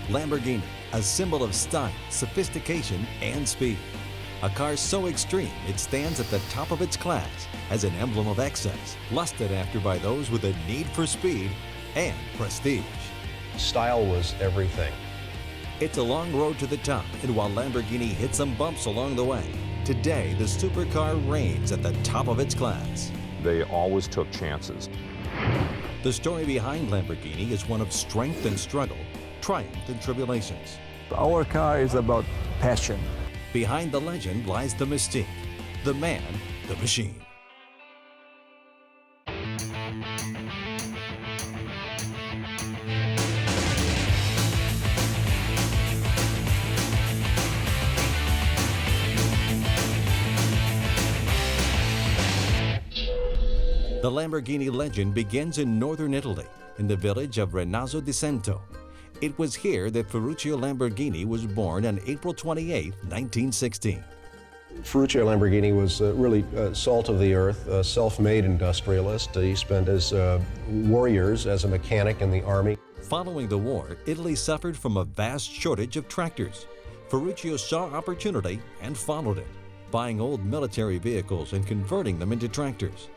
Lamborghini, a symbol of style, sophistication, and speed. A car so extreme it stands at the top of its class as an emblem of excess, lusted after by those with a need for speed and prestige. Style was everything. It's a long road to the top, and while Lamborghini hit some bumps along the way, today the supercar reigns at the top of its class. They always took chances. The story behind Lamborghini is one of strength and struggle, triumph and tribulations. Our car is about passion. Behind the legend lies the mystique, the man, the machine. The Lamborghini legend begins in northern Italy, in the village of Renazzo di Cento. It was here that Ferruccio Lamborghini was born on April 28, 1916. Ferruccio Lamborghini was really salt of the earth, a self-made industrialist. He spent his warriors as a mechanic in the army. Following the war, Italy suffered from a vast shortage of tractors. Ferruccio saw opportunity and followed it, buying old military vehicles and converting them into tractors.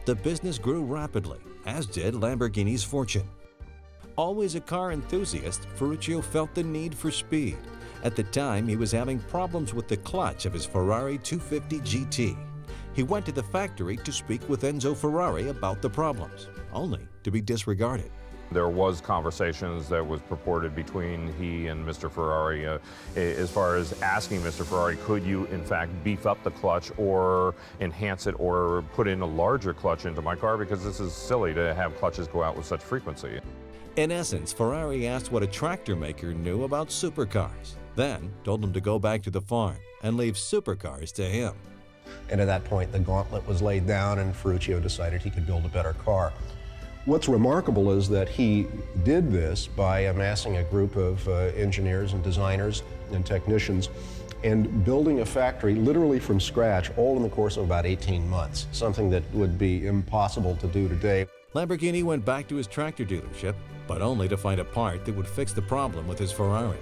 The business grew rapidly, as did Lamborghini's fortune. Always a car enthusiast, Ferruccio felt the need for speed. At the time, he was having problems with the clutch of his Ferrari 250 GT. He went to the factory to speak with Enzo Ferrari about the problems, only to be disregarded. There was conversations that was purported between he and Mr. Ferrari as far as asking Mr. Ferrari, could you in fact beef up the clutch or enhance it or put in a larger clutch into my car, because this is silly to have clutches go out with such frequency. In essence, Ferrari asked what a tractor maker knew about supercars, then told him to go back to the farm and leave supercars to him. And at that point, the gauntlet was laid down and Ferruccio decided he could build a better car. What's remarkable is that he did this by amassing a group of engineers and designers and technicians and building a factory literally from scratch, all in the course of about 18 months, something that would be impossible to do today. Lamborghini went back to his tractor dealership, but only to find a part that would fix the problem with his Ferrari.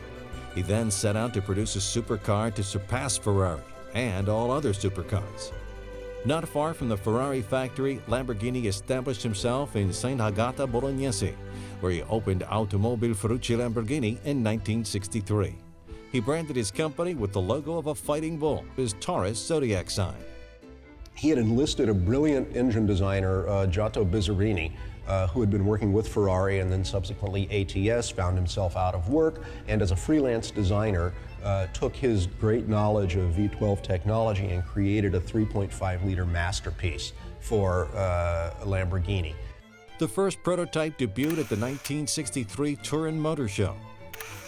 He then set out to produce a supercar to surpass Ferrari and all other supercars. Not far from the Ferrari factory, Lamborghini established himself in St. Agata Bolognese, where he opened Automobile Ferruccio Lamborghini in 1963. He branded his company with the logo of a fighting bull, his Taurus zodiac sign. He had enlisted a brilliant engine designer, Giotto Bizzarini, who had been working with Ferrari and then subsequently ATS, found himself out of work, and as a freelance designer, took his great knowledge of V12 technology and created a 3.5-liter masterpiece for Lamborghini. The first prototype debuted at the 1963 Turin Motor Show,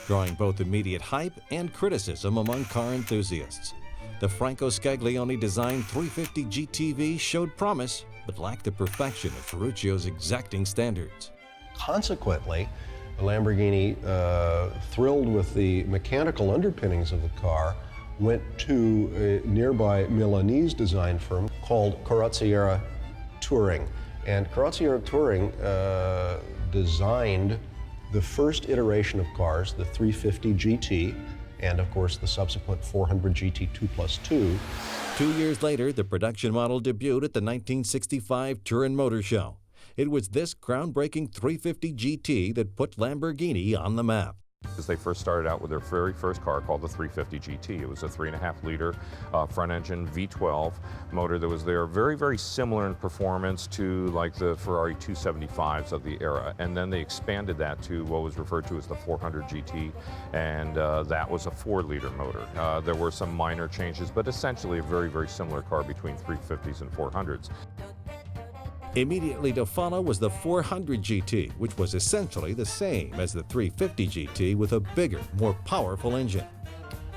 drawing both immediate hype and criticism among car enthusiasts. The Franco Scaglione designed 350 GTV showed promise, but lacked the perfection of Ferruccio's exacting standards. Consequently, Lamborghini, thrilled with the mechanical underpinnings of the car, went to a nearby Milanese design firm called Carrozzeria Touring. And Carrozzeria Touring designed the first iteration of cars, the 350 GT, and of course the subsequent 400 GT 2+2. 2 years later, the production model debuted at the 1965 Turin Motor Show. It was this groundbreaking 350 GT that put Lamborghini on the map. They first started out with their very first car called the 350 GT. It was a 3.5-liter front-engine V12 motor that was there, very, very similar in performance to like the Ferrari 275s of the era. And then they expanded that to what was referred to as the 400 GT, and that was a 4-liter motor. There were some minor changes, but essentially a very, very similar car between 350s and 400s. Immediately to follow was the 400 GT, which was essentially the same as the 350 GT with a bigger, more powerful engine.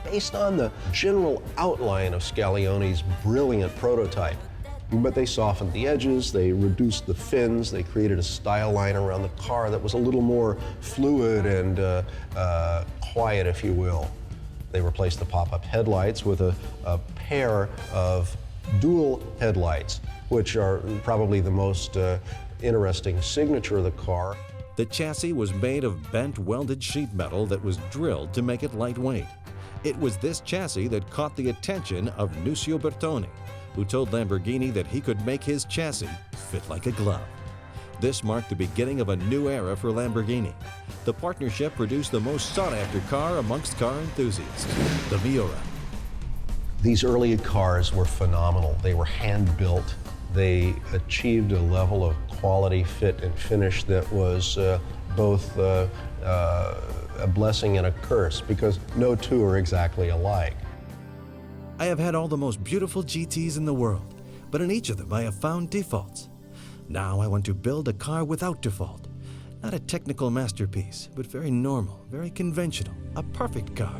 Based on the general outline of Scaglione's brilliant prototype, but they softened the edges, they reduced the fins, they created a style line around the car that was a little more fluid and quiet, if you will. They replaced the pop-up headlights with a pair of dual headlights, which are probably the most interesting signature of the car. The chassis was made of bent welded sheet metal that was drilled to make it lightweight. It was this chassis that caught the attention of Nuccio Bertoni, who told Lamborghini that he could make his chassis fit like a glove. This marked the beginning of a new era for Lamborghini. The partnership produced the most sought-after car amongst car enthusiasts, the Miura. These early cars were phenomenal. They were hand-built. They achieved a level of quality, fit, and finish that was both a blessing and a curse, because no two are exactly alike. I have had all the most beautiful GTs in the world, but in each of them I have found defaults. Now I want to build a car without default. Not a technical masterpiece, but very normal, very conventional, a perfect car.